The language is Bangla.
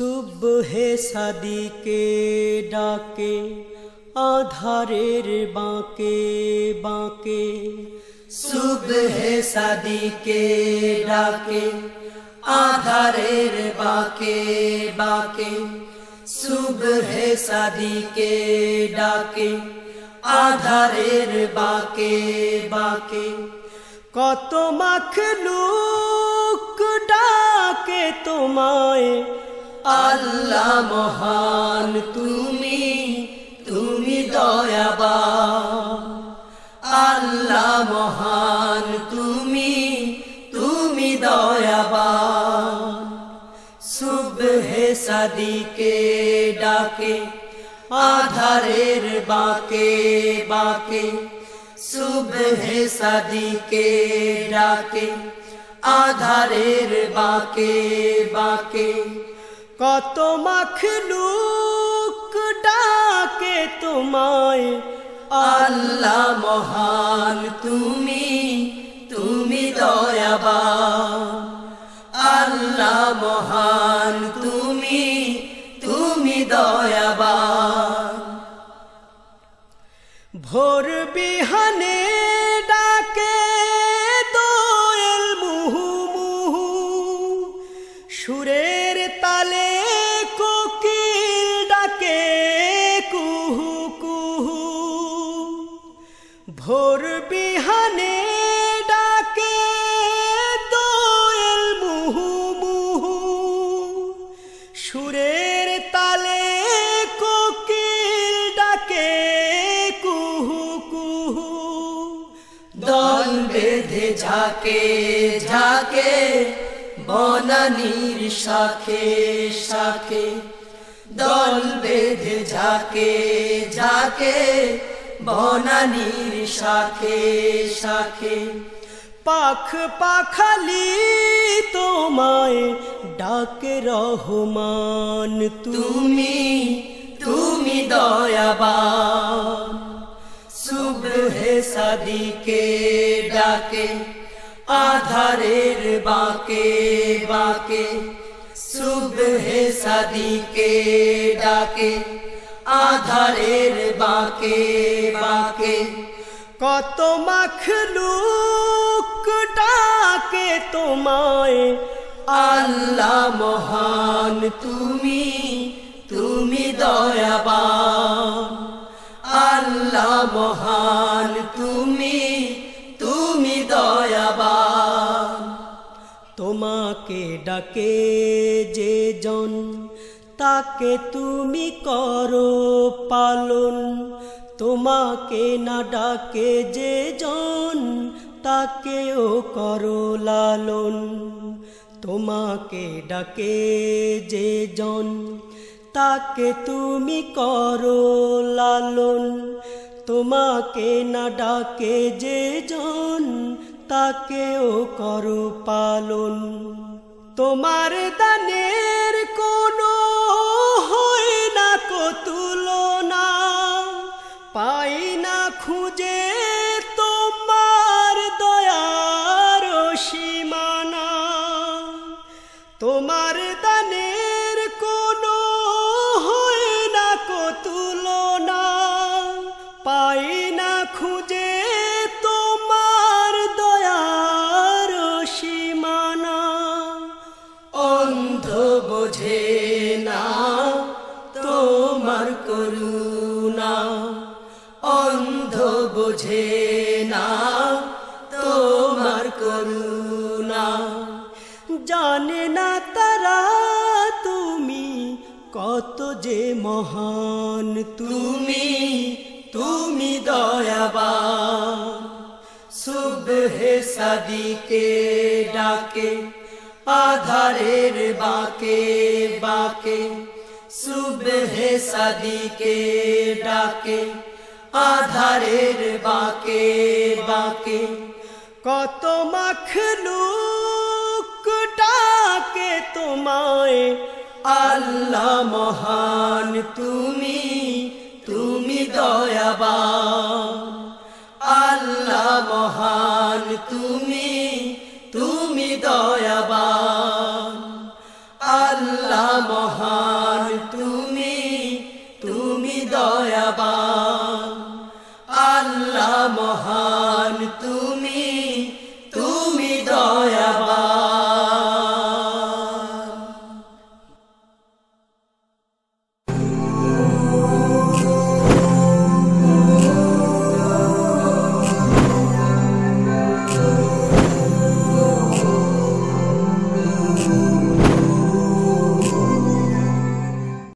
সুবহে সাদিকে ডাকে আধারের বাঁকে বাঁকে। সুবহে সাদিকে ডাকে আধারের বাঁকে বাঁকে। সুবহে সাদিকে ডাকে আধারের বাঁকে বাঁকে। কত মাখলুক ডাকে তোমায়, আল্লাহ মহান তুমি, তুমি দয়াবান। আল্লাহ মহান তুমি, তুমি দয়াবান। সুবহে সাদিকে ডাকে আধারের বাঁকে বাঁকে। সুবহে সাদিকে ডাকে আধারের বাঁকে বাঁকে। কত মাখলুক ডাকে তোমায়, আল্লাহ মহান তুমি, তুমি দয়াবান। আল্লাহ মহান তুমি, তুমি দয়াবান। ভোর বিহানে ডাকে দোয়েল মুহু মুহু, সুরের তালে কোকিল ডাকে কুহু কুহু। ভোর বিহানে ডাকে দোয়েল মুহু মুহু, সুরের তালে কোকিল ডাকে কুহু কুহু। দল বেঁধে ঝাঁকে ঝাঁকে বনানীর শাখে শাখে। দল বেঁধে ঝাঁকে ঝাঁকে বনানীর শাখে শাখে। পাখ পাখালি তোমায় ডাকে রহমান তুমি, তুমি দয়াবান। সুবহে সাদিকে ডাকে আধারের বাঁকে বাঁকে। সুবহে সাদিকে ডাকে আধারের বাঁকে বাঁকে। কত মাখলুক ডাকে তোমায়, আল্লাহ মহান তুমি, তুমি দয়াবান। আল্লাহ মহান তুমি, তুমি দয়াবান। তোমাকে ডাকে যে জন, তাকে তুমি করো পালন। তোমাকে না ডাকে যে জন, তাকেও করো লালন। তোমাকে ডাকে যে জন, তাকে তুমি করো লালন। তোমাকে না ডাকে যে জন, তাকেও করো পালন। তোমার দানের কোনো হয় না কো তুলনা, পাই না খুঁজে তোমার দয়ার সীমানা। তোমার দানের কোনো হয় না কো তুলনা, পাই না খুঁজে তোমার দয়ার সীমানা। অন্ধ বোঝে না তোমার করুণা, অন্ধ বোঝে না তোমার করুণা। জানে না তারা তুমি কত যে মহান তুমি, তুমি দয়াবান। সুবহে সাদিকে ডাকে আধারের বাঁকে বাঁকে। সুবহে সাদিকে ডাকে আধারের বাঁকে বাঁকে। কত মাখলুক ডাকে তোমায়, আল্লাহ মহান তুমি, তুমি দয়াবান। আল্লাহ মহান তুমি, তুমি দয়াবান। আল্লাহ মহান তুমি তুমি দয়াবান আল্লাহ মহান